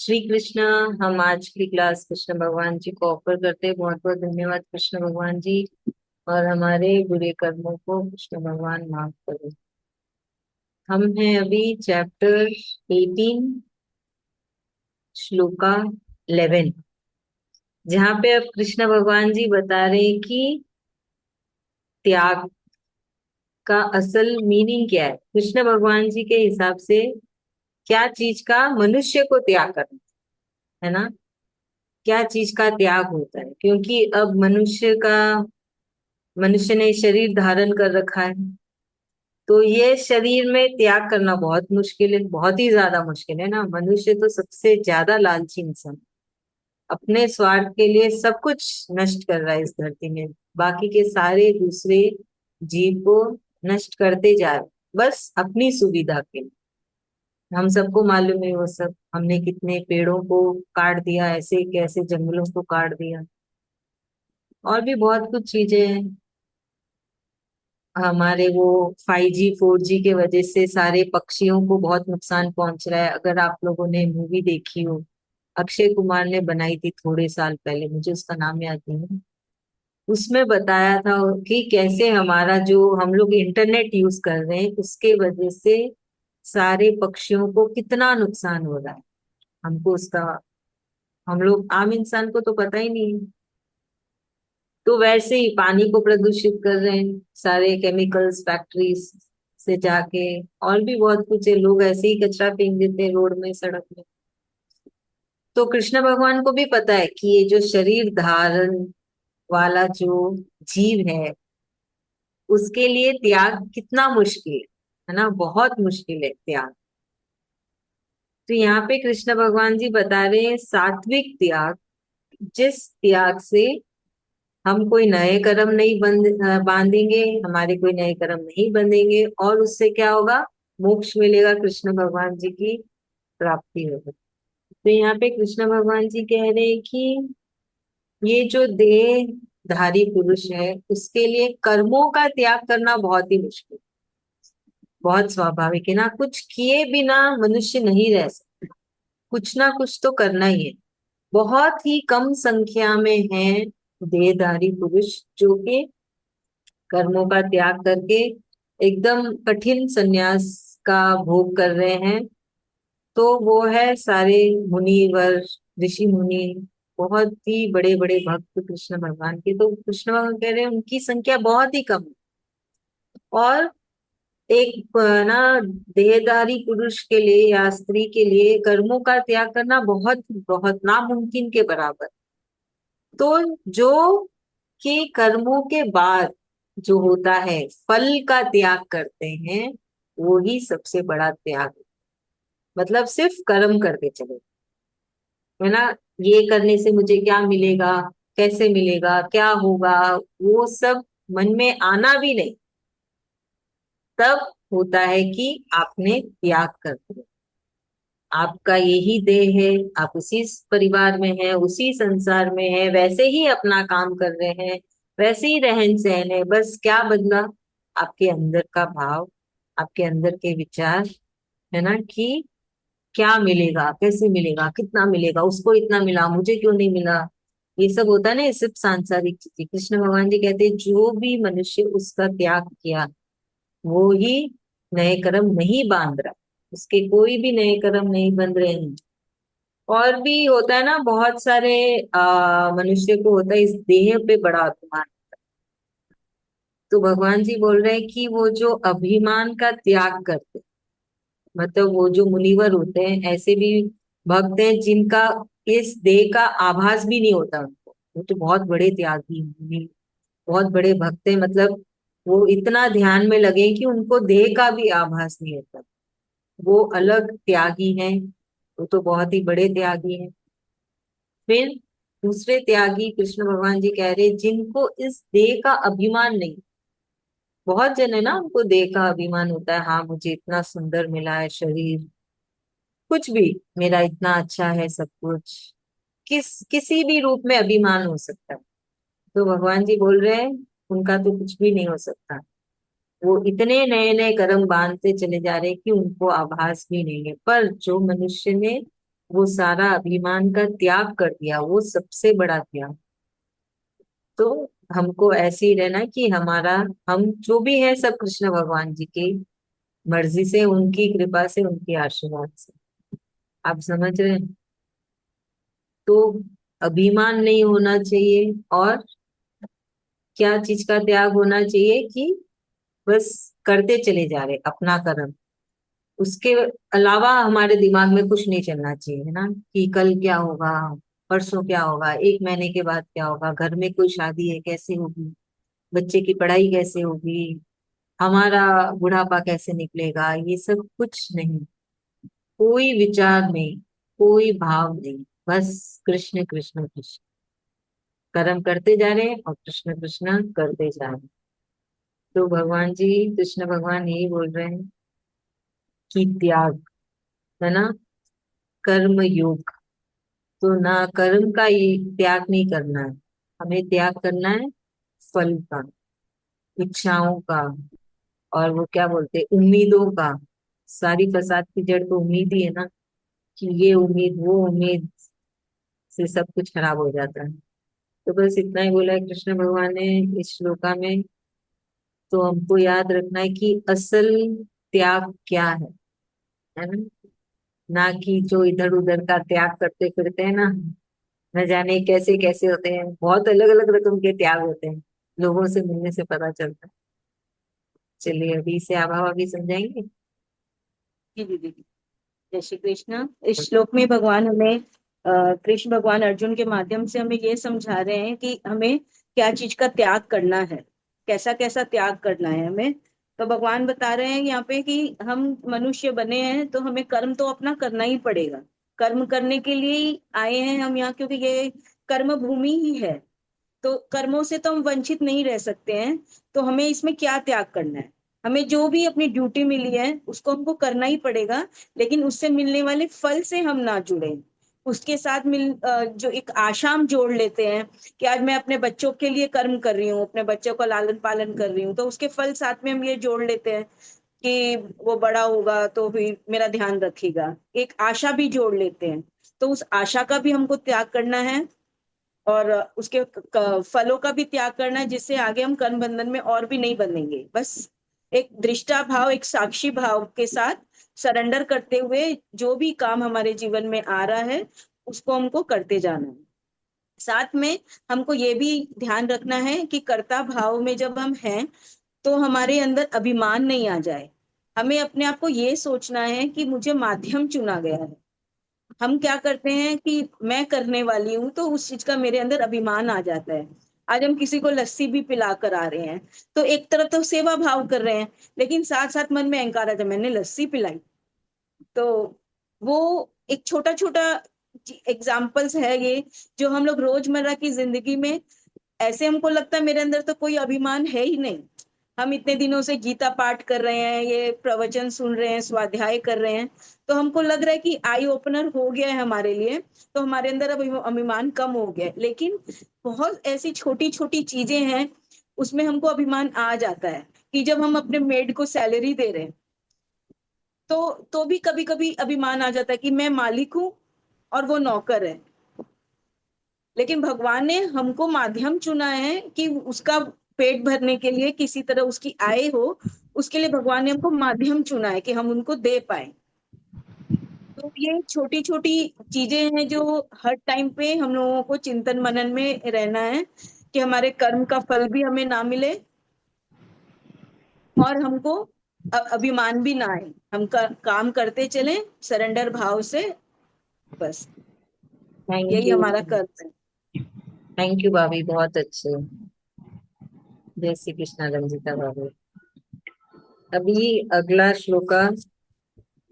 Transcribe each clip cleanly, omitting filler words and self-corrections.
श्री कृष्ण। हम आज की क्लास कृष्ण भगवान जी को ऑफर करते हैं। बहुत बहुत धन्यवाद कृष्ण भगवान जी। और हमारे बुरे कर्मों को कृष्ण भगवान माफ करें। हम हैं अभी चैप्टर 18, श्लोका 11, जहाँ पे अब कृष्ण भगवान जी बता रहे हैं कि त्याग का असल मीनिंग क्या है। कृष्ण भगवान जी के हिसाब से क्या चीज का मनुष्य को त्याग करना है ना, क्या चीज का त्याग होता है, क्योंकि अब मनुष्य ने शरीर धारण कर रखा है। तो ये शरीर में त्याग करना बहुत मुश्किल है, बहुत ही ज्यादा मुश्किल है ना। मनुष्य तो सबसे ज्यादा लालची इंसान, अपने स्वार्थ के लिए सब कुछ नष्ट कर रहा है इस धरती में। बाकी के सारे दूसरे जीव को नष्ट करते जा रहे, बस अपनी सुविधा के लिए। हम सबको मालूम है वो सब, हमने कितने पेड़ों को काट दिया, ऐसे कैसे जंगलों को काट दिया, और भी बहुत कुछ चीजें हैं। हमारे वो 5G 4G के वजह से सारे पक्षियों को बहुत नुकसान पहुंच रहा है। अगर आप लोगों ने मूवी देखी हो, अक्षय कुमार ने बनाई थी थोड़े साल पहले, मुझे उसका नाम याद नहीं है। उसमें बताया था कि कैसे हमारा जो हम लोग इंटरनेट यूज कर रहे हैं उसके वजह से सारे पक्षियों को कितना नुकसान हो रहा है। हमको उसका, हम लोग आम इंसान को तो पता ही नहीं है। तो वैसे ही पानी को प्रदूषित कर रहे हैं सारे केमिकल्स फैक्ट्रीज से जाके। और भी बहुत कुछ है, लोग ऐसे ही कचरा फेंक देते हैं रोड में, सड़क में। तो कृष्ण भगवान को भी पता है कि ये जो शरीर धारण वाला जो जीव है, उसके लिए त्याग कितना मुश्किल है ना, बहुत मुश्किल है त्याग। तो यहाँ पे कृष्ण भगवान जी बता रहे हैं सात्विक त्याग, जिस त्याग से हम कोई नए कर्म नहीं बांधेंगे, हमारे कोई नए कर्म नहीं बंधेंगे, और उससे क्या होगा, मोक्ष मिलेगा, कृष्ण भगवान जी की प्राप्ति होगी। तो यहाँ पे कृष्ण भगवान जी कह रहे हैं कि ये जो देहधारी पुरुष है उसके लिए कर्मों का त्याग करना बहुत ही मुश्किल, बहुत स्वाभाविक है ना। कुछ किए बिना मनुष्य नहीं रह सकता, कुछ ना कुछ तो करना ही है। बहुत ही कम संख्या में है देहधारी पुरुष जो कि कर्मों का त्याग करके एकदम कठिन संन्यास का भोग कर रहे हैं। तो वो है सारे मुनिवर, ऋषि मुनि, बहुत ही बड़े बड़े भक्त कृष्ण भगवान के। तो कृष्ण भगवान कह रहे हैं उनकी संख्या बहुत ही कम है। और एक ना देहधारी पुरुष के लिए या स्त्री के लिए कर्मों का त्याग करना बहुत बहुत नामुमकिन के बराबर। तो जो कि कर्मों के बाद जो होता है, फल का त्याग करते हैं, वो ही सबसे बड़ा त्याग है। मतलब सिर्फ कर्म करके चले, है ना। ये करने से मुझे क्या मिलेगा, कैसे मिलेगा, क्या होगा, वो सब मन में आना भी नहीं, तब होता है कि आपने त्याग कर दिया। आपका यही देह है, आप उसी परिवार में हैं, उसी संसार में हैं, वैसे ही अपना काम कर रहे हैं, वैसे ही रहन सहन है, बस क्या बदला, आपके अंदर का भाव, आपके अंदर के विचार, है ना, कि क्या मिलेगा, कैसे मिलेगा, कितना मिलेगा, उसको इतना मिला, मुझे क्यों नहीं मिला। ये सब होता है ना, ये सिर्फ सांसारिक चीजें। कृष्ण भगवान जी कहते हैं जो भी मनुष्य उसका त्याग किया, वो ही नए कर्म नहीं बांध रहा, उसके कोई भी नए कर्म नहीं बंध रहे हैं। और भी होता है ना, बहुत सारे मनुष्य को होता है इस देह पे बड़ा अभिमान। तो भगवान जी बोल रहे हैं कि वो जो अभिमान का त्याग करते, मतलब वो जो मुनिवर होते हैं, ऐसे भी भक्त हैं जिनका इस देह का आभास भी नहीं होता उनको। वो तो बहुत बड़े त्यागी मुनि, बहुत बड़े भक्त हैं, मतलब वो इतना ध्यान में लगे कि उनको देह का भी आभास नहीं होता। वो अलग त्यागी हैं, वो तो बहुत ही बड़े त्यागी हैं। फिर दूसरे त्यागी कृष्ण भगवान जी कह रहे जिनको इस देह का अभिमान नहीं। बहुत जन है ना, उनको देह का अभिमान होता है, हाँ मुझे इतना सुंदर मिला है शरीर, कुछ भी, मेरा इतना अच्छा है सब कुछ, किसी भी रूप में अभिमान हो सकता है। तो भगवान जी बोल रहे हैं उनका तो कुछ भी नहीं हो सकता। वो इतने नए नए कर्म बांधते चले जा रहे हैं कि उनको आभास भी नहीं है। पर जो मनुष्य ने वो सारा अभिमान का त्याग कर दिया, वो सबसे बड़ा त्याग। तो हमको ऐसे ही रहना कि हमारा, हम जो भी है सब कृष्ण भगवान जी की मर्जी से, उनकी कृपा से, उनके आशीर्वाद से। आप समझ रहे हैं? तो अभिमान नहीं होना चाहिए। और क्या चीज का त्याग होना चाहिए कि बस करते चले जा रहे अपना कर्म, उसके अलावा हमारे दिमाग में कुछ नहीं चलना चाहिए, है ना, कि कल क्या होगा, परसों क्या होगा, एक महीने के बाद क्या होगा, घर में कोई शादी है कैसे होगी, बच्चे की पढ़ाई कैसे होगी, हमारा बुढ़ापा कैसे निकलेगा, ये सब कुछ नहीं। कोई विचार नहीं, कोई भाव नहीं, बस कृष्ण कृष्ण कृष्ण, कर्म करते जा रहे हैं और कृष्ण कृष्ण करते जा रहे हैं। तो भगवान जी, कृष्ण भगवान यही बोल रहे हैं कि त्याग, है ना, कर्म योग। तो ना कर्म का ये त्याग नहीं करना है, हमें त्याग करना है फल का, इच्छाओं का, और वो क्या बोलते हैं, उम्मीदों का। सारी फसाद की जड़ तो उम्मीद ही है ना, कि ये उम्मीद वो उम्मीद से सब कुछ खराब हो जाता है। तो बस इतना ही बोला है कृष्ण भगवान ने इस श्लोका में। तो हमको याद रखना है कि असल त्याग क्या है ना, ना कि जो इधर उधर का त्याग करते फिरते हैं ना, न जाने कैसे कैसे होते हैं, बहुत अलग अलग रकम के त्याग होते हैं, लोगों से मिलने से पता चलता है। चलिए अभी से आभाव भी समझाएंगे। जी दीदी। जय श्री कृष्ण। इस श्लोक में भगवान हमें कृष्ण भगवान अर्जुन के माध्यम से हमें ये समझा रहे हैं कि हमें क्या चीज का त्याग करना है, कैसा कैसा त्याग करना है हमें। तो भगवान बता रहे हैं यहाँ पे कि हम मनुष्य बने हैं तो हमें कर्म तो अपना करना ही पड़ेगा। कर्म करने के लिए ही आए हैं हम यहाँ, क्योंकि ये कर्म भूमि ही है। तो कर्मों से तो हम वंचित नहीं रह सकते हैं। तो हमें इसमें क्या त्याग करना है? हमें जो भी अपनी ड्यूटी मिली है उसको हमको करना ही पड़ेगा। लेकिन उससे मिलने वाले फल से हम ना जुड़े। उसके साथ जो एक आशा हम जोड़ लेते हैं कि आज मैं अपने बच्चों के लिए कर्म कर रही हूँ, अपने बच्चों का लालन पालन कर रही हूँ, तो उसके फल साथ में हम ये जोड़ लेते हैं कि वो बड़ा होगा तो भी मेरा ध्यान रखेगा। एक आशा भी जोड़ लेते हैं। तो उस आशा का भी हमको त्याग करना है। और उसके फलों का भी त्याग करना है, जिससे आगे हम कर्म बंधन में और भी नहीं बंधेंगे। बस एक दृष्टा भाव, एक साक्षी भाव के साथ सरेंडर करते हुए जो भी काम हमारे जीवन में आ रहा है उसको हमको करते जाना है। साथ में हमको ये भी ध्यान रखना है कि कर्ता भाव में जब हम हैं तो हमारे अंदर अभिमान नहीं आ जाए। हमें अपने आप को ये सोचना है कि मुझे माध्यम चुना गया है। हम क्या करते हैं कि मैं करने वाली हूँ तो उस चीज का मेरे अंदर अभिमान आ जाता है। आज हम किसी को लस्सी भी पिला कर आ रहे हैं तो एक तरफ तो सेवा भाव कर रहे हैं, लेकिन साथ साथ मन में अहंकार आता है, मैंने लस्सी पिलाई। तो वो एक छोटा छोटा एग्जाम्पल्स है ये, जो हम लोग रोजमर्रा की जिंदगी में ऐसे हमको लगता है मेरे अंदर तो कोई अभिमान है ही नहीं। हम इतने दिनों से गीता पाठ कर रहे हैं, ये प्रवचन सुन रहे हैं, स्वाध्याय कर रहे हैं, तो हमको लग रहा है कि आई ओपनर हो गया है हमारे लिए। तो हमारे अंदर अब अभिमान कम हो गया है। लेकिन बहुत ऐसी छोटी छोटी चीजें हैं उसमें हमको अभिमान आ जाता है। कि जब हम अपने मेड को सैलरी दे रहे हैं तो भी कभी कभी अभिमान आ जाता है कि मैं मालिक हूँ और वो नौकर है। लेकिन भगवान ने हमको माध्यम चुना है कि उसका पेट भरने के लिए, किसी तरह उसकी आय हो, उसके लिए भगवान ने हमको माध्यम चुना है कि हम उनको दे पाए। तो ये छोटी छोटी चीजें हैं जो हर टाइम पे हम लोगों को चिंतन मनन में रहना है कि हमारे कर्म का फल भी हमें ना मिले और हमको अभिमान भी ना आए। हम काम करते चलें सरेंडर भाव से। बस थैंक यही यू। हमारा कर्म है। थैंक यू भाभी, बहुत अच्छे। जय श्री कृष्णा रंजिता भाभी। अभी अगला श्लोका,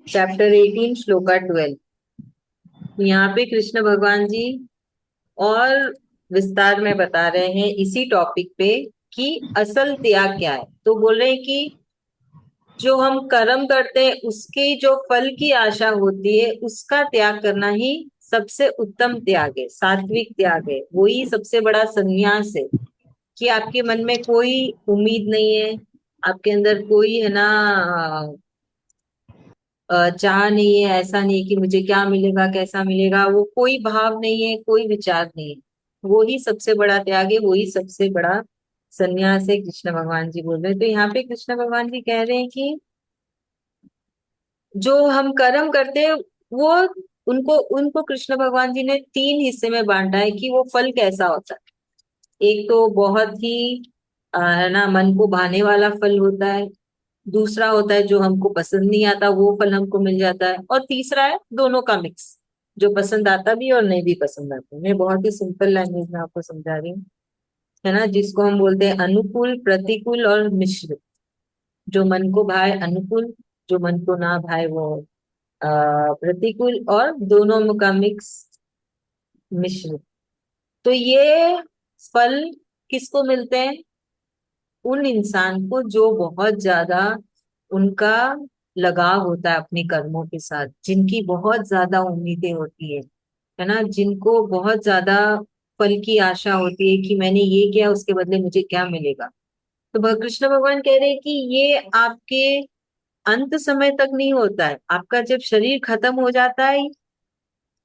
चैप्टर 18 श्लोका 12। यहाँ पे कृष्ण भगवान जी और विस्तार में बता रहे हैं इसी टॉपिक पे कि असल त्याग क्या है। तो बोल रहे हैं कि जो हम कर्म करते हैं उसकी जो फल की आशा होती है उसका त्याग करना ही सबसे उत्तम त्याग है, सात्विक त्याग है, वही सबसे बड़ा संन्यास है। कि आपके मन में कोई उम्मीद नहीं है, आपके अंदर कोई है ना चाह नहीं है, ऐसा नहीं है कि मुझे क्या मिलेगा कैसा मिलेगा, वो कोई भाव नहीं है, कोई विचार नहीं है। वो ही सबसे बड़ा त्याग है, वो ही सबसे बड़ा संन्यास है, कृष्ण भगवान जी बोल रहे हैं। तो यहाँ पे कृष्ण भगवान जी कह रहे हैं कि जो हम कर्म करते हैं वो, उनको उनको कृष्ण भगवान जी ने तीन हिस्से में बांटा है कि वो फल कैसा होता है। एक तो बहुत ही है ना, मन को भाने वाला फल होता है। दूसरा होता है जो हमको पसंद नहीं आता, वो फल हमको मिल जाता है। और तीसरा है दोनों का मिक्स, जो पसंद आता भी और नहीं भी पसंद आता। मैं बहुत ही सिंपल लैंग्वेज में आपको समझा रही हूँ, है ना, जिसको हम बोलते हैं अनुकूल, प्रतिकूल और मिश्र। जो मन को भाए अनुकूल, जो मन को ना भाए वो प्रतिकूल, और दोनों का मिक्स मिश्र। तो ये फल किसको मिलते हैं? उन इंसान को जो बहुत ज्यादा उनका लगाव होता है अपने कर्मों के साथ, जिनकी बहुत ज्यादा उम्मीदें होती है ना, जिनको बहुत ज्यादा फल की आशा होती है कि मैंने ये किया उसके बदले मुझे क्या मिलेगा। तो कृष्ण भगवान कह रहे हैं कि ये आपके अंत समय तक नहीं होता है, आपका जब शरीर खत्म हो जाता है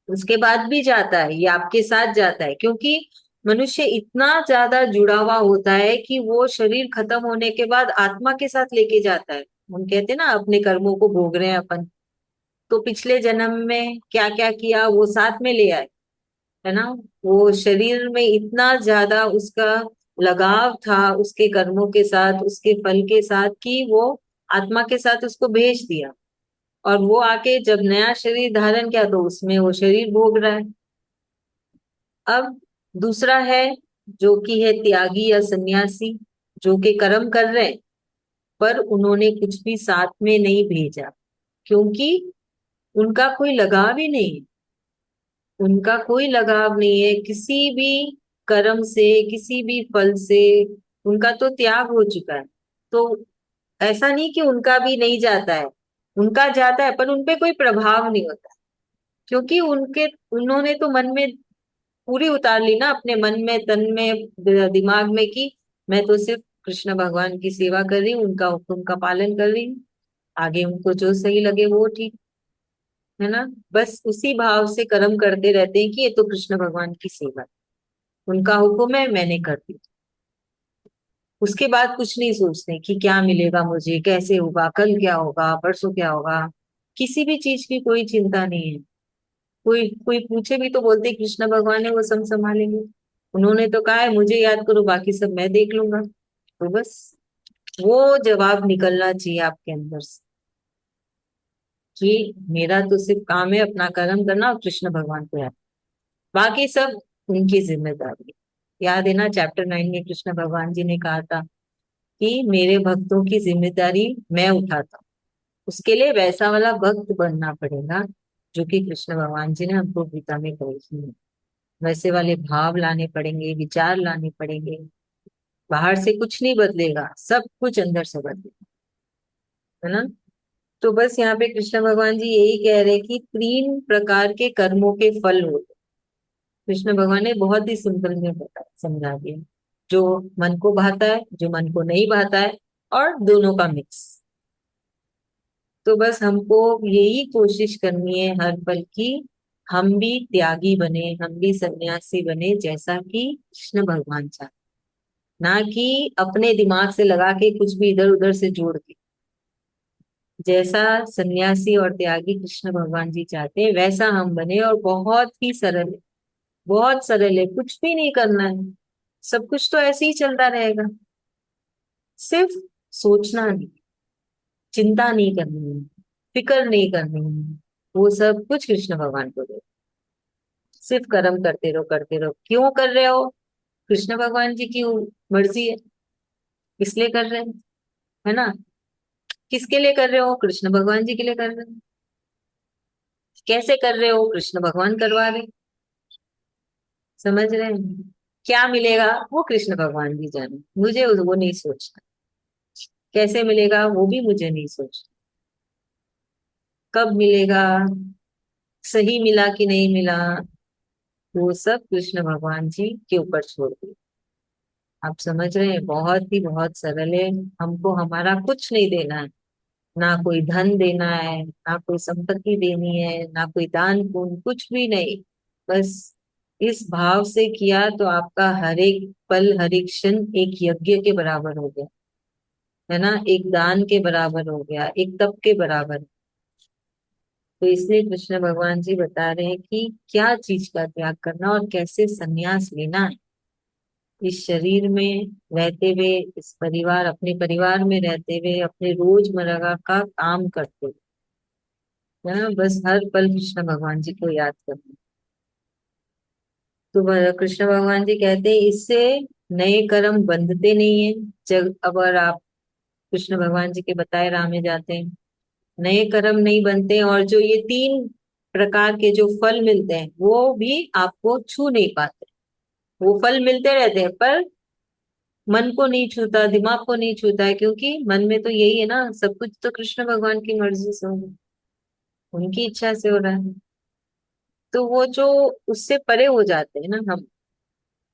उसके बाद भी जाता है, ये आपके साथ जाता है। क्योंकि मनुष्य इतना ज्यादा जुड़ा हुआ होता है कि वो शरीर खत्म होने के बाद आत्मा के साथ लेके जाता है। हम कहते हैं ना अपने कर्मों को भोग रहे हैं अपन, तो पिछले जन्म में क्या क्या किया वो साथ में ले आए, है ना। वो शरीर में इतना ज्यादा उसका लगाव था उसके कर्मों के साथ, उसके फल के साथ, कि वो आत्मा के साथ उसको भेज दिया। और वो आके जब नया शरीर धारण किया तो उसमें वो शरीर भोग रहा है। अब दूसरा है जो कि है त्यागी या सन्यासी, जो कि कर्म कर रहे हैं पर उन्होंने कुछ भी साथ में नहीं भेजा, क्योंकि उनका कोई लगाव ही नहीं है। उनका कोई लगाव नहीं है किसी भी कर्म से, किसी भी फल से। उनका तो त्याग हो चुका है। तो ऐसा नहीं कि उनका भी नहीं जाता है, उनका जाता है पर उनपे कोई प्रभाव नहीं होता, क्योंकि उनके उन्होंने तो मन में पूरी उतार ली ना, अपने मन में, तन में, दिमाग में, कि मैं तो सिर्फ कृष्ण भगवान की सेवा कर रही हूँ, उनका हुक्म का पालन कर रही हूँ, आगे उनको जो सही लगे वो ठीक, है ना। बस उसी भाव से कर्म करते रहते हैं कि ये तो कृष्ण भगवान की सेवा है, उनका हुक्म है मैंने कर दी। उसके बाद कुछ नहीं सोचते कि क्या मिलेगा मुझे, कैसे होगा, कल क्या होगा, परसों क्या होगा। किसी भी चीज की कोई चिंता नहीं है। कोई कोई पूछे भी तो बोलते कृष्ण भगवान है वो सब संभालेंगे, उन्होंने तो कहा है मुझे याद करो बाकी सब मैं देख लूंगा। तो बस वो जवाब निकलना चाहिए आपके अंदर से कि मेरा तो सिर्फ काम है अपना कर्म करना और कृष्ण भगवान को याद, बाकी सब उनकी जिम्मेदारी है। याद है ना चैप्टर 9 में कृष्ण भगवान जी ने कहा था कि मेरे भक्तों की जिम्मेदारी मैं उठाता हूँ। उसके लिए वैसा वाला भक्त बनना पड़ेगा जो कि कृष्ण भगवान जी ने हमको गीता में कही है। वैसे वाले भाव लाने पड़ेंगे, विचार लाने पड़ेंगे। बाहर से कुछ नहीं बदलेगा, सब कुछ अंदर से बदलेगा, है ना। तो बस यहाँ पे कृष्ण भगवान जी यही कह रहे हैं कि तीन प्रकार के कर्मों के फल होते हैं। कृष्ण भगवान ने बहुत ही सिंपल में बता समझा दिया, जो मन को भाता है, जो मन को नहीं भाता है, और दोनों का मिक्स। तो बस हमको यही कोशिश करनी है हर पल की, हम भी त्यागी बने, हम भी सन्यासी बने जैसा कि कृष्ण भगवान चाहते, ना कि अपने दिमाग से लगा के कुछ भी इधर उधर से जोड़ के। जैसा सन्यासी और त्यागी कृष्ण भगवान जी चाहते हैं वैसा हम बने। और बहुत ही सरल है, बहुत सरल है, कुछ भी नहीं करना है, सब कुछ तो ऐसे ही चलता रहेगा। सिर्फ सोचना नहीं, चिंता नहीं करनी है, फिक्र नहीं करनी है, वो सब कुछ कृष्ण भगवान को दे। सिर्फ कर्म करते रहो, करते रहो। क्यों कर रहे हो? कृष्ण भगवान जी की मर्जी है, इसलिए कर रहे हैं, है ना। किसके लिए कर रहे हो? कृष्ण भगवान जी के लिए कर रहे हो। कैसे कर रहे हो? कृष्ण भगवान करवा रहे। समझ रहे हैं? क्या मिलेगा वो कृष्ण भगवान जी जाने, मुझे वो नहीं सोचना। कैसे मिलेगा वो भी मुझे नहीं सोचना। कब मिलेगा, सही मिला कि नहीं मिला, वो सब कृष्ण भगवान जी के ऊपर छोड़ दिए। आप समझ रहे हैं? बहुत ही बहुत सरल है, हमको हमारा कुछ नहीं देना है, ना कोई धन देना है, ना कोई संपत्ति देनी है, ना कोई दान पुण्य, कुछ भी नहीं। बस इस भाव से किया तो आपका हर एक पल, हर एक क्षण एक यज्ञ के बराबर हो गया, है ना, एक दान के बराबर हो गया, एक तप के बराबर। तो इसलिए कृष्ण भगवान जी बता रहे हैं कि क्या चीज का त्याग करना और कैसे संन्यास लेना है। इस शरीर में रहते हुए, इस परिवार, अपने परिवार में रहते हुए, अपने रोजमर्रा का काम करते हुए, है ना, बस हर पल कृष्ण भगवान जी को याद करना। तो कृष्ण भगवान जी कहते हैं इससे नए कर्म बंधते नहीं है। जब अगर आप कृष्ण भगवान जी के बताए राह में जाते हैं, नए कर्म नहीं बनते हैं, और जो ये तीन प्रकार के जो फल मिलते हैं वो भी आपको छू नहीं पाते। वो फल मिलते रहते हैं पर मन को नहीं छूता, दिमाग को नहीं छूता है, क्योंकि मन में तो यही है ना, सब कुछ तो कृष्ण भगवान की मर्जी से हो, उनकी इच्छा से हो रहा है। तो वो जो उससे परे हो जाते हैं ना हम,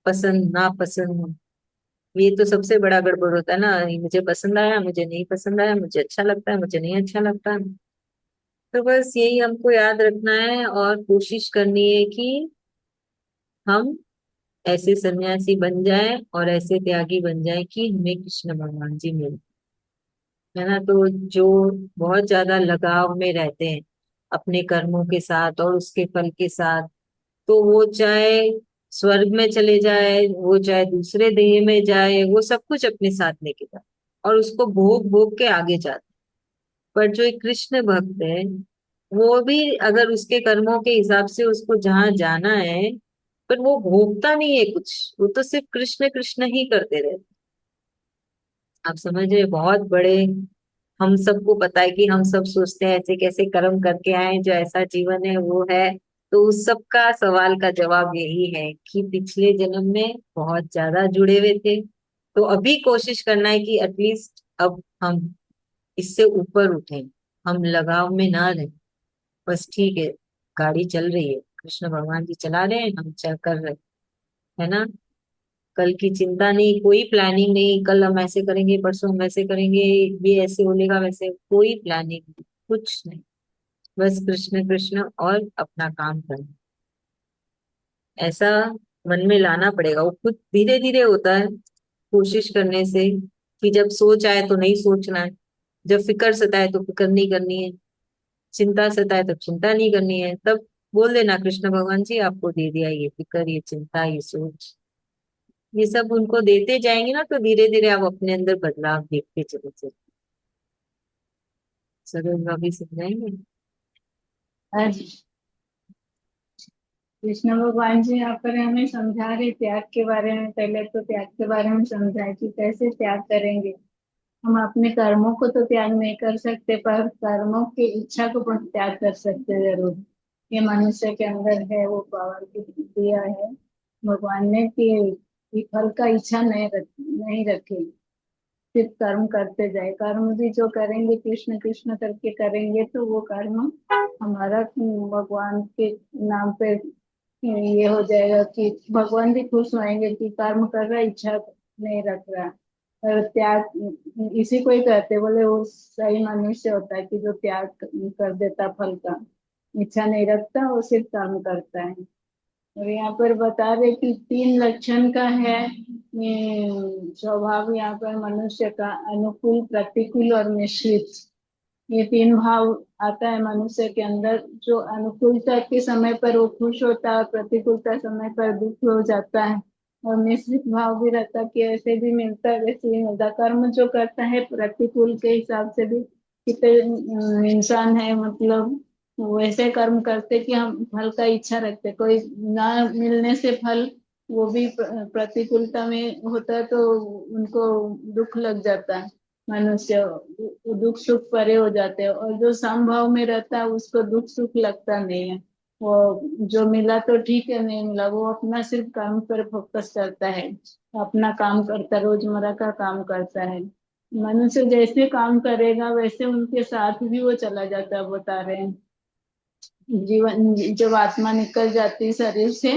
पसंद ना पसंद, ये तो सबसे बड़ा गड़बड़ होता है ना, ये मुझे पसंद आया, मुझे नहीं पसंद आया, मुझे अच्छा लगता है, मुझे नहीं अच्छा लगता है। तो बस यही हमको याद रखना है और कोशिश करनी है कि हम ऐसे सन्यासी बन जाएं और ऐसे त्यागी बन जाएं कि हमें कृष्ण भगवान जी मिले, है ना। तो जो बहुत ज्यादा लगाव में रहते हैं अपने कर्मों के साथ और उसके फल के साथ, तो वो चाहे स्वर्ग में चले जाए, वो चाहे दूसरे देह में जाए, वो सब कुछ अपने साथ लेके जाए और उसको भोग भोग के आगे जाते। पर जो एक कृष्ण भक्त है, वो भी अगर उसके कर्मों के हिसाब से उसको जहां जाना है, पर वो भोगता नहीं है कुछ, वो तो सिर्फ कृष्ण कृष्ण ही करते रहते। आप समझ रहे हैं? बहुत बड़े, हम सबको पता है कि हम सब सोचते हैं ऐसे कैसे कर्म करके आए जो ऐसा जीवन है वो है। तो उस सब का सवाल का जवाब यही है कि पिछले जन्म में बहुत ज्यादा जुड़े हुए थे। तो अभी कोशिश करना है कि एटलीस्ट अब हम इससे ऊपर उठें, हम लगाव में ना रहें। बस ठीक है, गाड़ी चल रही है, कृष्ण भगवान जी चला रहे हैं, हम चल कर रहे हैं, है ना। कल की चिंता नहीं, कोई प्लानिंग नहीं, कल हम ऐसे करेंगे, परसों हम ऐसे करेंगे, ये ऐसे होलेगा, वैसे कोई प्लानिंग नहीं, कुछ नहीं। बस कृष्ण कृष्ण और अपना काम करना, ऐसा मन में लाना पड़ेगा। वो खुद धीरे धीरे होता है, कोशिश करने से। कि जब सोच आए तो नहीं सोचना है, जब फिक्र सताए तो फिक्र नहीं करनी है, चिंता सताए तो चिंता नहीं करनी है, तब बोल देना कृष्ण भगवान जी आपको दे दिया ये फिक्र, ये चिंता, ये सोच। ये सब उनको देते जाएंगे ना तो धीरे धीरे आप अपने अंदर बदलाव देखते चले चले। सरोज भाभी समझाएंगे। आज कृष्ण भगवान जी यहाँ पर हमें समझा रहे त्याग के बारे में। पहले तो त्याग के बारे में समझाए कि कैसे त्याग करेंगे। हम अपने कर्मों को तो त्याग नहीं कर सकते, पर कर्मों की इच्छा को पण त्याग कर सकते जरूर। ये मनुष्य के अंदर है, वो पावर की दिया है भगवान ने कि फल का इच्छा नहीं रखे, सिर्फ कर्म करते जाए। कर्म भी जो करेंगे कृष्ण कृष्ण करके करेंगे तो वो कर्म हमारा भगवान के नाम पे ये हो जाएगा कि भगवान भी खुश होंगे कि कर्म कर रहा, इच्छा नहीं रख रहा। और त्याग इसी को ही कहते, बोले वो सही मनुष्य होता है कि जो त्याग कर देता फल का, इच्छा नहीं रखता, वो सिर्फ कर्म करता है। और यहाँ पर बता रहे कि तीन लक्षण का है ये स्वभाव यहाँ पर मनुष्य का, अनुकूल, प्रतिकूल और मिश्रित। ये तीन भाव आता है मनुष्य के अंदर। जो अनुकूलता के समय पर वो खुश होता है, प्रतिकूलता समय पर दुख हो जाता है, और मिश्रित भाव भी रहता है कि ऐसे भी मिलता है वैसे भी मिलता है। कर्म जो करता है प्रतिकूल के हिसाब से भी कितने इंसान है, मतलब वैसे कर्म करते कि हम फल का इच्छा रखते, कोई ना मिलने से फल वो भी प्रतिकूलता में होता है तो उनको दुख लग जाता है। मनुष्य दुख सुख परे हो जाते हैं, और जो समभाव में रहता है उसको दुख सुख लगता नहीं है। वो जो मिला तो ठीक है, नहीं मिला वो अपना सिर्फ काम पर फोकस करता है, अपना काम करता है, रोजमर्रा का काम करता है। मनुष्य जैसे काम करेगा वैसे उनके साथ भी वो चला जाता है, बता रहे हैं। जीवन जब आत्मा निकल जाती है शरीर से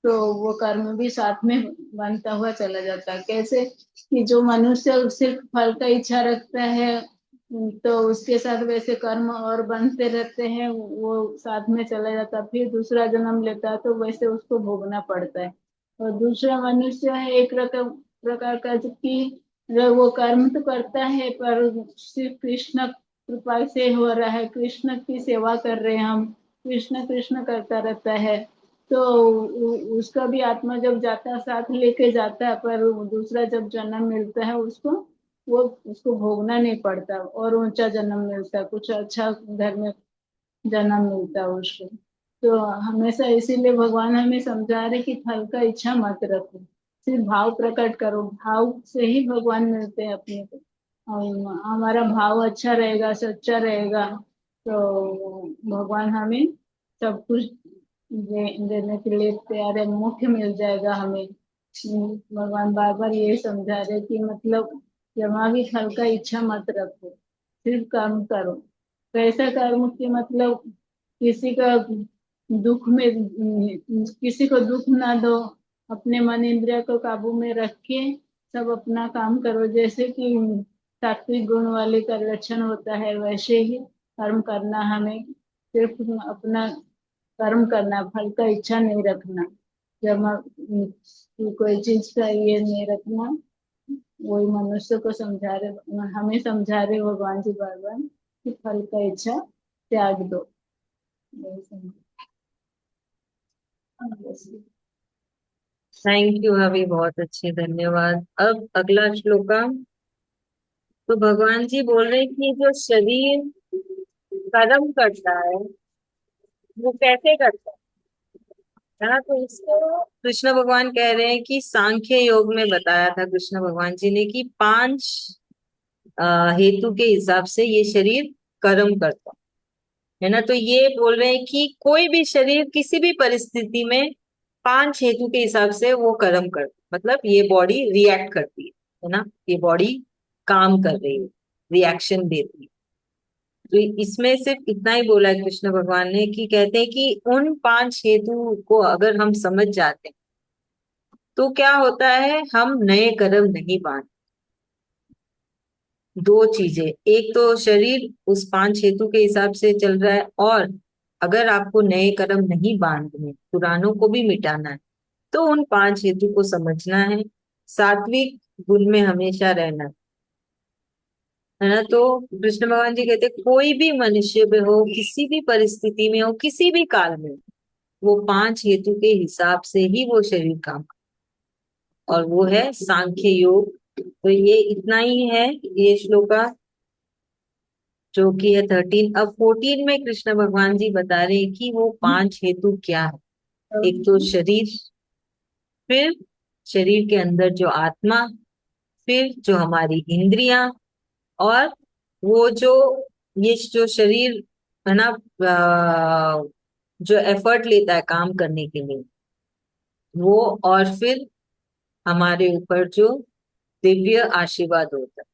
तो वो कर्म भी साथ में बनता हुआ चला जाता है। कैसे कि जो मनुष्य सिर्फ फल का इच्छा रखता है तो उसके साथ वैसे कर्म और बनते रहते हैं, वो साथ में चला जाता है, फिर दूसरा जन्म लेता है तो वैसे उसको भोगना पड़ता है। और दूसरा मनुष्य है एक प्रकार का, जो कि वो कर्म तो करता है पर सिर्फ कृष्ण कृपा से हो रहा है, कृष्ण की सेवा कर रहे हैं हम, कृष्ण कृष्ण करता रहता है। तो उसका भी आत्मा जब जाता है साथ लेके जाता है, पर दूसरा जब जन्म मिलता है उसको, वो उसको भोगना नहीं पड़ता और ऊंचा जन्म मिलता है, कुछ अच्छा घर में जन्म मिलता है उसको। तो हमेशा इसीलिए भगवान हमें समझा रहे कि फल का इच्छा मत रखो, सिर्फ भाव प्रकट करो, भाव से ही भगवान मिलते हैं अपने को। और हमारा भाव अच्छा रहेगा, सच्चा रहेगा, तो भगवान हमें सब कुछ देने के लिए तैयार है, मुख्य मिल जाएगा हमें। भगवान बार बार ये समझा रहे कि मतलब जमा भी फल का इच्छा मत रखो, सिर्फ कर्म करो। कैसा कर्म कि मतलब किसी का दुख में, किसी को दुख ना दो, अपने मन इंद्रिय को काबू में रख के सब अपना काम करो, जैसे कि सात्विक गुण वाले का लक्षण होता है वैसे ही कर्म करना हमें, सिर्फ अपना कर्म करना, फल का इच्छा नहीं रखना। जब कोई चीज का ये नहीं रखना, वही मनुष्य को समझा रहे, हमें समझा रहे भगवान जी बार बार कि फल का इच्छा त्याग दो। यही समझ। थैंक यू अभी, बहुत अच्छे, धन्यवाद। अब अगला श्लोका। तो भगवान जी बोल रहे हैं कि जो शरीर कर्म करता है वो कैसे करता है ना। तो इसको कृष्ण भगवान कह रहे हैं कि सांख्य योग में बताया था कृष्ण भगवान जी ने कि 5 हेतु के हिसाब से ये शरीर कर्म करता है ना। तो ये बोल रहे हैं कि कोई भी शरीर किसी भी परिस्थिति में 5 हेतु के हिसाब से वो कर्म करता, मतलब ये बॉडी रिएक्ट करती है ना, ये बॉडी काम कर रही है, रिएक्शन देती है। तो इसमें सिर्फ इतना ही बोला है कृष्ण भगवान ने कि कहते हैं कि उन 5 हेतु को अगर हम समझ जाते हैं तो क्या होता है, हम नए कर्म नहीं बांध। दो चीजें, एक तो शरीर उस 5 हेतु के हिसाब से चल रहा है, और अगर आपको नए कर्म नहीं बांधने, पुरानों को भी मिटाना है, तो उन 5 हेतु को समझना है, सात्विक गुण में हमेशा रहना है ना। तो कृष्ण भगवान जी कहते हैं, कोई भी मनुष्य में हो, किसी भी परिस्थिति में हो, किसी भी काल में, वो 5 हेतु के हिसाब से ही वो शरीर काम, और वो है सांख्य योग। तो ये इतना ही है ये श्लोका, जो कि है 13। अब 14 में कृष्ण भगवान जी बता रहे हैं कि वो 5 हेतु क्या है। एक तो शरीर, फिर शरीर के अंदर जो आत्मा, फिर जो हमारी इंद्रियां, और वो जो ये जो शरीर है ना, जो एफर्ट लेता है काम करने के लिए वो, और फिर हमारे ऊपर जो दिव्य आशीर्वाद होता है।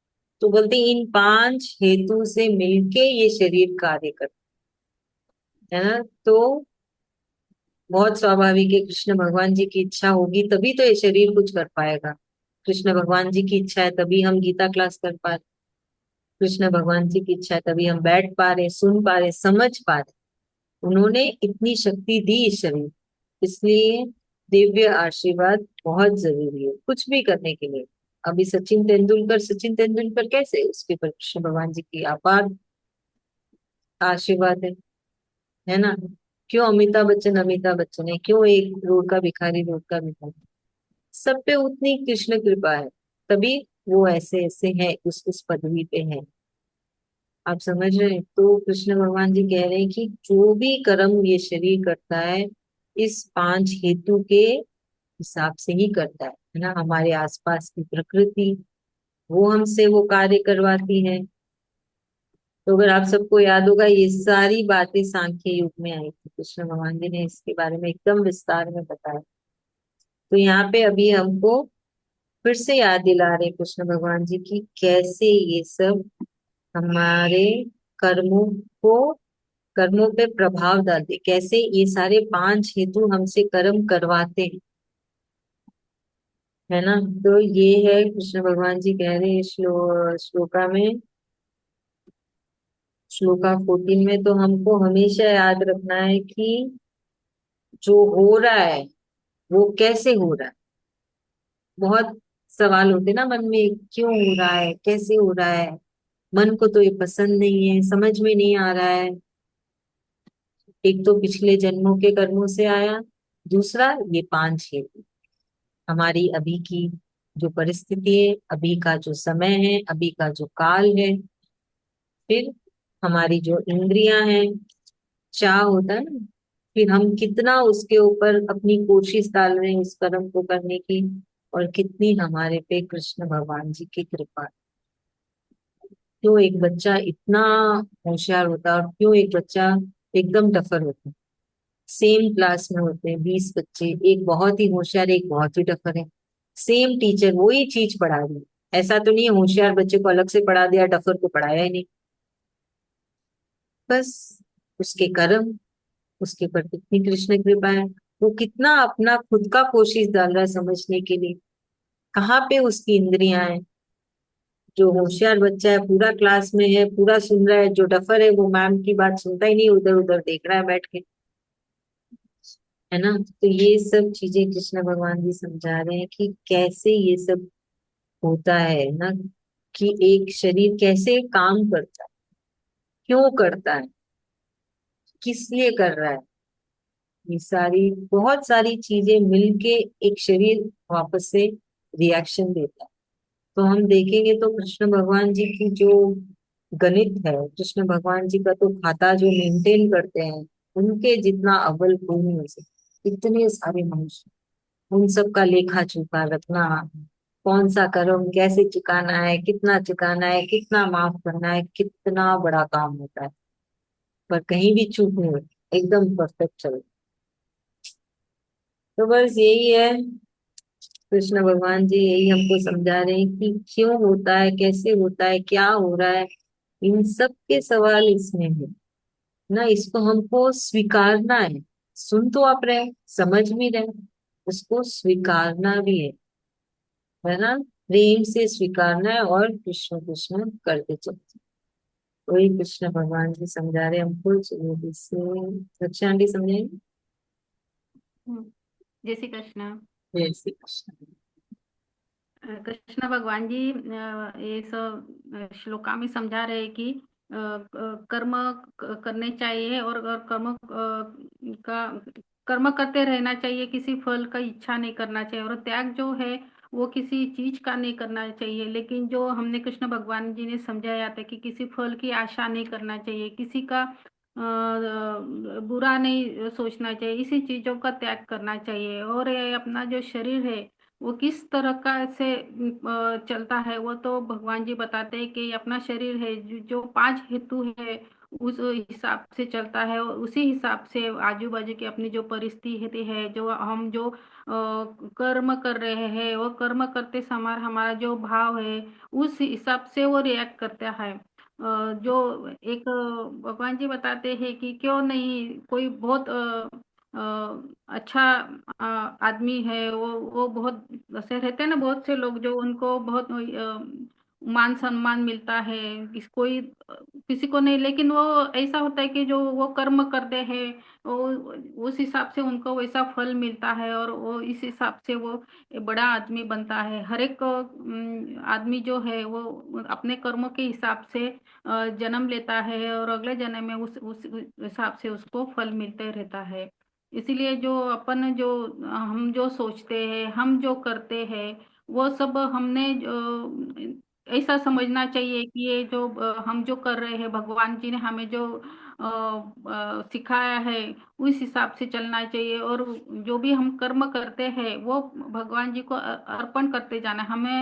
तो बोलते हैं इन 5 हेतु से मिलके ये शरीर कार्य करता है ना। तो बहुत स्वाभाविक है, कृष्ण भगवान जी की इच्छा होगी तभी तो ये शरीर कुछ कर पाएगा। कृष्ण भगवान जी की इच्छा है तभी हम गीता क्लास कर पा रहे, कृष्ण भगवान जी की इच्छा है तभी हम बैठ पा रहे, सुन पा रहे, समझ पा रहे। उन्होंने इतनी शक्ति दी इस शरीर, इसलिए दिव्य आशीर्वाद बहुत जरूरी है कुछ भी करने के लिए। अभी सचिन तेंदुलकर कैसे, उसके ऊपर कृष्ण भगवान जी की अपार आशीर्वाद है ना। क्यों अमिताभ बच्चन है, क्यों एक रोड का भिखारी, सब पे उतनी कृष्ण कृपा है, तभी वो ऐसे ऐसे है, उस पदवी पे है। आप समझ रहे हैं। तो कृष्ण भगवान जी कह रहे हैं कि जो भी कर्म ये शरीर करता है, इस 5 हेतु के हिसाब से ही करता है ना। हमारे आसपास की प्रकृति, वो हमसे वो कार्य करवाती है। तो अगर आप सबको याद होगा, ये सारी बातें सांख्य युग में आई थी, कृष्ण भगवान जी ने इसके बारे में एकदम विस्तार में बताया। तो यहाँ पे अभी हमको फिर से याद दिला रहे कृष्ण भगवान जी की कैसे ये सब हमारे कर्मों को, कर्मों पे प्रभाव डालते, कैसे ये सारे 5 हेतु हमसे कर्म करवाते हैं, है ना। तो ये है कृष्ण भगवान जी कह रहे हैं श्लोका में श्लोका 14 में तो हमको हमेशा याद रखना है कि जो हो रहा है वो कैसे हो रहा है। बहुत सवाल होते ना मन में, क्यों हो रहा है, कैसे हो रहा है, मन को तो ये पसंद नहीं है, समझ में नहीं आ रहा है। एक तो पिछले जन्मों के कर्मों से आया, दूसरा ये पांच हेतु, हमारी अभी की जो परिस्थिति है, अभी का जो समय है, अभी का जो काल है, फिर हमारी जो इंद्रियां हैं, चाह होता है ना, फिर हम कितना उसके ऊपर अपनी कोशिश डाल रहे हैं उस कर्म को करने की, और कितनी हमारे पे कृष्ण भगवान जी की कृपा। क्यों एक बच्चा इतना होशियार होता है और क्यों एक बच्चा एकदम टफर होता है। सेम क्लास में होते हैं 20 बच्चे, एक बहुत ही होशियार, एक बहुत ही टफर है, सेम टीचर वही चीज पढ़ा रही है। ऐसा तो नहीं है होशियार बच्चे को अलग से पढ़ा दिया, टफर को पढ़ाया ही नहीं। बस उसके कर्म, उसके ऊपर कितनी कृष्ण कृपा है, वो कितना अपना खुद का कोशिश डाल रहा है समझने के लिए। कहाँ पे उसकी इंद्रियां हैं। जो होशियार बच्चा है पूरा क्लास में है, पूरा सुन रहा है, जो डफर है वो मैम की बात सुनता ही नहीं, उधर उधर देख रहा है बैठ के, है ना। तो ये सब चीजें कृष्ण भगवान जी समझा रहे हैं कि कैसे ये सब होता है ना, कि एक शरीर कैसे काम करता है, क्यों करता है, किस लिए कर रहा है। ये सारी बहुत सारी चीजें मिलके एक शरीर वापस से रिएक्शन देता है। तो हम देखेंगे तो कृष्ण भगवान जी की जो गणित है, कृष्ण भगवान जी का तो खाता जो मेंटेन करते हैं, उनके जितना अव्वल कोई नहीं हो सकता। इतने सारे मनुष्य, उन सब का लेखा जोखा रखना, कौन सा कर्म कैसे चुकाना है, कितना चुकाना है, कितना माफ करना है, कितना बड़ा काम होता है। पर कहीं भी चूक नहीं होती, एकदम परफेक्ट चल। तो बस यही है, कृष्ण भगवान जी यही हमको समझा रहे हैं कि क्यों होता है, कैसे होता है, क्या हो रहा है। इन सब के सवाल इसमें है ना, इसको हमको स्वीकारना है। सुन तो आप रहे, समझ भी रहे, उसको स्वीकारना भी है ना। प्रेम से स्वीकारना है और कृष्ण कृष्ण करते चलते। वही कृष्ण भगवान जी समझा रहे हमको। चलिए इससे रक्षा आंटी समझेंगे। हम्म, जय श्री कृष्ण। जय श्री कृष्ण। कृष्ण भगवान जी ये सब श्लोका में समझा रहे हैं कि कर्म करने चाहिए और का कर्म करते रहना चाहिए, किसी फल का इच्छा नहीं करना चाहिए, और त्याग जो है वो किसी चीज का नहीं करना चाहिए। लेकिन जो हमने कृष्ण भगवान जी ने समझाया था कि किसी फल की आशा नहीं करना चाहिए, किसी का बुरा नहीं सोचना चाहिए, इसी चीजों का त्याग करना चाहिए। और ये अपना जो शरीर है वो किस तरह का से चलता है वो तो भगवान जी बताते हैं कि अपना शरीर है जो पांच हेतु है उस हिसाब से चलता है, और उसी हिसाब से आजू बाजू की अपनी जो परिस्थिति है, जो हम जो कर्म कर रहे हैं, वो कर्म करते समय हमारा जो भाव है उस हिसाब से वो रिएक्ट करता है। जो एक भगवान जी बताते हैं कि क्यों नहीं कोई बहुत अच्छा आदमी है, वो बहुत ऐसे रहते हैं ना, बहुत से लोग जो उनको बहुत मान सम्मान मिलता है, कोई किसी को नहीं, लेकिन वो ऐसा होता है कि जो वो कर्म करते हैं वो उस हिसाब से उनको वैसा फल मिलता है, और वो इस हिसाब से वो बड़ा आदमी बनता है। हर एक आदमी जो है वो अपने कर्मों के हिसाब से जन्म लेता है, और अगले जन्म में उस हिसाब से उसको फल मिलते रहता है। इसीलिए जो अपन जो हम जो सोचते हैं, हम जो करते हैं, वो सब हमने ऐसा समझना चाहिए कि ये जो हम जो कर रहे हैं, भगवान जी ने हमें जो सिखाया है उस हिसाब से चलना चाहिए। और जो भी हम कर्म करते हैं वो भगवान जी को अर्पण करते जाना। हमें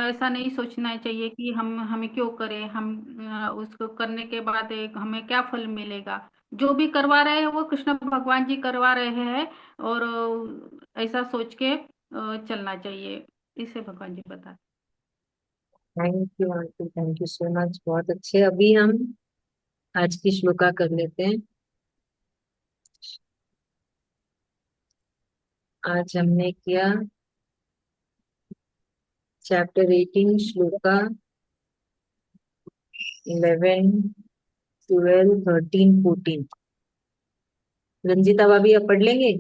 ऐसा नहीं सोचना चाहिए कि हम हमें क्यों करें, हम उसको करने के बाद हमें क्या फल मिलेगा। जो भी करवा रहे हैं वो कृष्ण भगवान जी करवा रहे हैं, और ऐसा सोच के चलना चाहिए। इसे भगवान जी बता। Thank you aunty, thank you so much, बहुत अच्छे। अभी हम आज की श्लोका कर लेते हैं। आज हमने किया चैप्टर 18 श्लोका 11 12, 13, 14। रंजीता भाभी आप पढ़ लेंगे?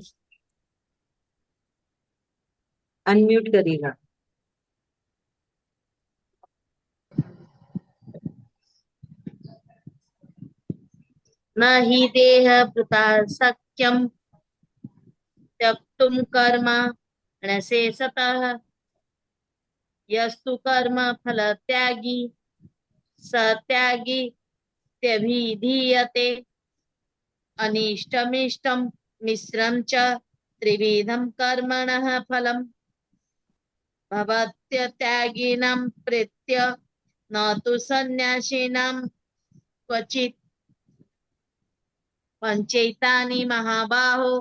अनम्यूट करिएगा। न हि देह भृता शक्यं त्यक्तुं कर्म णशेषतः यस्तु कर्म फलत्यागी स त्यागी त्यभिधीयते अनिष्टमिष्टं मिश्रं च त्रिविधं कर्मणः फलम् भवत्यत्यागिनां प्रीत्य न तु सन्न्यासिनां क्वचित् पञ्चैतानि महाबाहो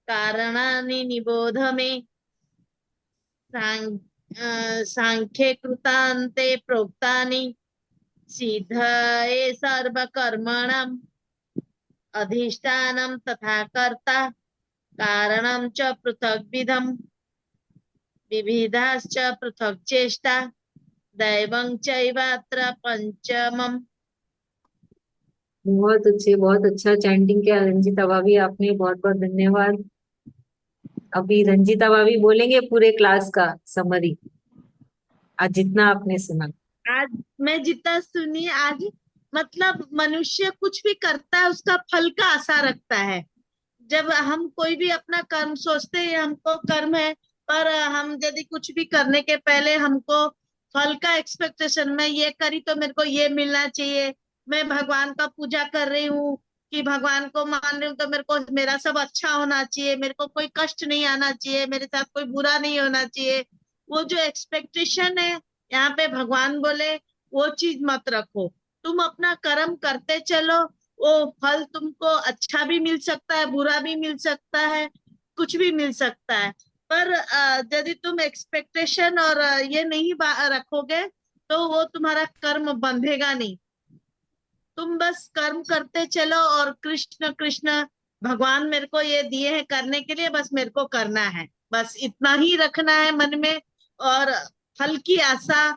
कारणानि निबोध मे सांख्ये कृतान्ते प्रोक्तानि सिद्धये सर्वकर्मणाम् अधिष्ठानं तथा कर्ता कारणं च पृथग्विधम् विविधाश्च पृथक् चेष्टा दैवं चैवात्र पंचमम्। बहुत अच्छे, बहुत अच्छा चैंटिंग किया रंजीता भाभी आपने, बहुत बहुत धन्यवाद। अभी रंजीता भाभी बोलेंगे पूरे क्लास का समरी, आज जितना आपने सुना। आज मैं जितना सुनी आज, मतलब मनुष्य कुछ भी करता है उसका फल का आशा रखता है। जब हम कोई भी अपना कर्म सोचते हैं हमको कर्म है, पर हम यदि कुछ भी करने के पहले हमको फल का एक्सपेक्टेशन, मैं ये करी तो मेरे को ये मिलना चाहिए, मैं भगवान का पूजा कर रही हूँ कि भगवान को मान रही हूँ तो मेरे को मेरा सब अच्छा होना चाहिए, मेरे को कोई कष्ट नहीं आना चाहिए, मेरे साथ कोई बुरा नहीं होना चाहिए, वो जो एक्सपेक्टेशन है यहाँ पे भगवान बोले वो चीज मत रखो। तुम अपना कर्म करते चलो, वो फल तुमको अच्छा भी मिल सकता है, बुरा भी मिल सकता है, कुछ भी मिल सकता है। पर यदि तुम एक्सपेक्टेशन और ये नहीं रखोगे तो वो तुम्हारा कर्म बंधेगा नहीं। तुम बस कर्म करते चलो और कृष्ण कृष्ण, भगवान मेरे को ये दिए हैं करने के लिए, बस मेरे को करना है, बस इतना ही रखना है मन में। और फल की आशा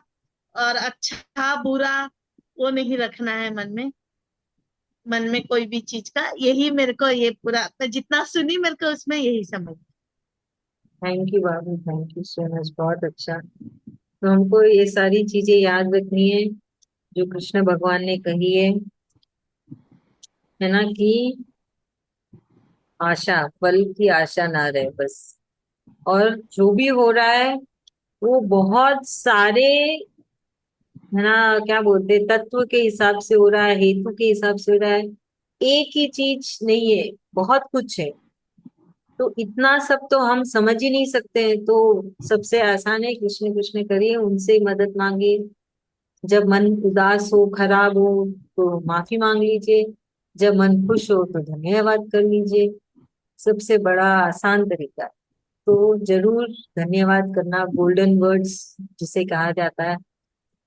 और अच्छा बुरा वो नहीं रखना है मन में। मन में कोई भी चीज का, यही मेरे को ये पूरा मैं जितना सुनी मेरे को उसमें यही समझ। थैंक यू भाभी, थैंक यू सो मच, बहुत अच्छा। तो हमको ये सारी चीजें याद रखनी है जो कृष्ण भगवान ने कही है ना, कि आशा, फल की आशा ना रहे बस। और जो भी हो रहा है वो बहुत सारे, है ना, क्या बोलते हैं, तत्व के हिसाब से हो रहा है, हेतु के हिसाब से हो रहा है, एक ही चीज नहीं है, बहुत कुछ है। तो इतना सब तो हम समझ ही नहीं सकते हैं। तो सबसे आसान है कृष्ण कृष्ण करिए, उनसे मदद मांगिए। जब मन उदास हो, खराब हो, तो माफी मांग लीजिए। जब मन खुश हो तो धन्यवाद कर लीजिए। सबसे बड़ा आसान तरीका है। तो जरूर धन्यवाद करना, गोल्डन वर्ड्स जिसे कहा जाता है,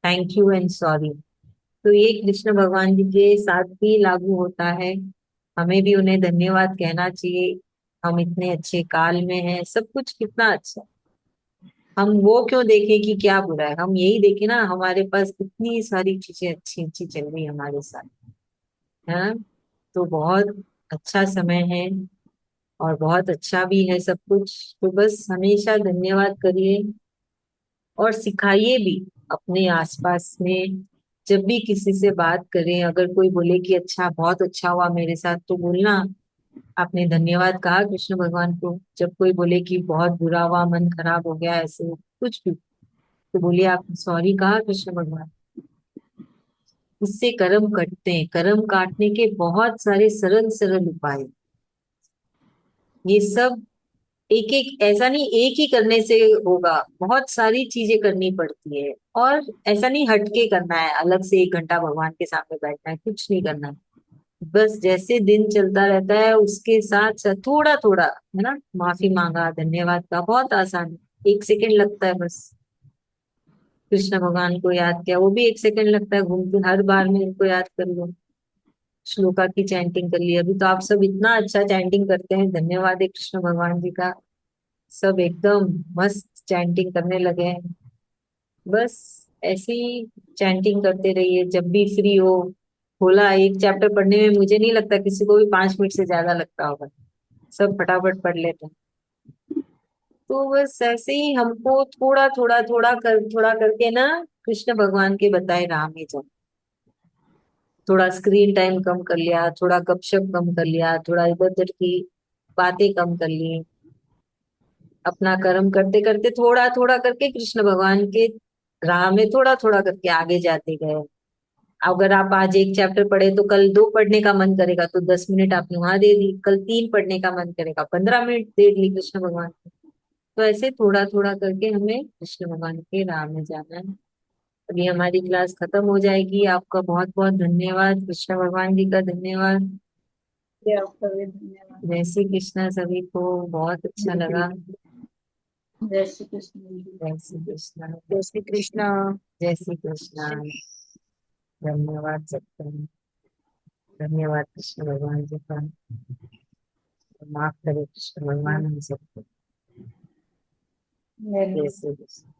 थैंक यू एंड सॉरी। तो ये कृष्ण भगवान जी के साथ भी लागू होता है। हमें भी उन्हें धन्यवाद कहना चाहिए। हम इतने अच्छे काल में हैं, सब कुछ कितना अच्छा है। हम वो क्यों देखें कि क्या बुरा है, हम यही देखें ना हमारे पास कितनी सारी चीजें अच्छी अच्छी चल रही है हमारे साथ, है ना। तो बहुत अच्छा समय है और बहुत अच्छा भी है सब कुछ। तो बस हमेशा धन्यवाद करिए और सिखाइए भी अपने आसपास में। जब भी किसी से बात करें, अगर कोई बोले कि अच्छा, बहुत अच्छा हुआ मेरे साथ, तो बोलना आपने धन्यवाद कहा कृष्ण भगवान को। जब कोई बोले कि बहुत बुरा हुआ, मन खराब हो गया, ऐसे कुछ भी, तो बोलिए आपने सॉरी कहा कृष्ण भगवान। इससे कर्म कटते हैं। कर्म काटने के बहुत सारे सरल सरल उपाय, ये सब एक एक, ऐसा नहीं एक ही करने से होगा, बहुत सारी चीजें करनी पड़ती है। और ऐसा नहीं हटके करना है, अलग से 1 घंटा भगवान के सामने बैठना है, कुछ नहीं करना है। बस जैसे दिन चलता रहता है उसके साथ साथ थोड़ा थोड़ा, है ना, माफी मांगा, धन्यवाद का, बहुत आसान है, 1 सेकंड लगता है बस। कृष्ण भगवान को याद किया, वो भी 1 सेकंड लगता है, घूमते हर बार में इनको याद कर लो। श्लोका की चैंटिंग कर ली, अभी तो आप सब इतना अच्छा चैंटिंग करते हैं, धन्यवाद है कृष्ण भगवान जी का। सब एकदम मस्त चैंटिंग करने लगे हैं। बस ऐसे ही चैंटिंग करते रहिए जब भी फ्री हो। खोला, एक चैप्टर पढ़ने में मुझे नहीं लगता किसी को भी 5 मिनट से ज्यादा लगता होगा, सब फटाफट पढ़ लेते हैं। तो बस ऐसे ही हमको थोड़ा करके ना कृष्ण भगवान के बताए राह में जाओ। थोड़ा स्क्रीन टाइम कम कर लिया, थोड़ा गपशप कम कर लिया, थोड़ा इधर उधर की बातें कम कर ली, अपना कर्म करते करते थोड़ा थोड़ा करके कृष्ण भगवान के राह में थोड़ा थोड़ा करके आगे जाते गए। अगर आप आज एक चैप्टर पढ़े तो कल 2 पढ़ने का मन करेगा तो 10 मिनट आपने वहां दे दी, कल 3 पढ़ने का मन करेगा 15 मिनट दे दी कृष्ण भगवान को। तो ऐसे थोड़ा थोड़ा करके हमें कृष्ण भगवान के राह में जाना है। अभी हमारी क्लास खत्म हो जाएगी। आपका बहुत बहुत धन्यवाद, कृष्ण भगवान जी का धन्यवाद। जी, आपका भी धन्यवाद। जय श्री कृष्णा, सभी को बहुत अच्छा लगा। जय श्री कृष्ण जी। जय श्री कृष्णा। जय श्री कृष्ण। जय श्री कृष्णा। धन्यवाद सबका। धन्यवाद कृष्ण भगवान जी का। माफ करे कृष्ण भगवान हम सबको। जय जय श्री कृष्ण।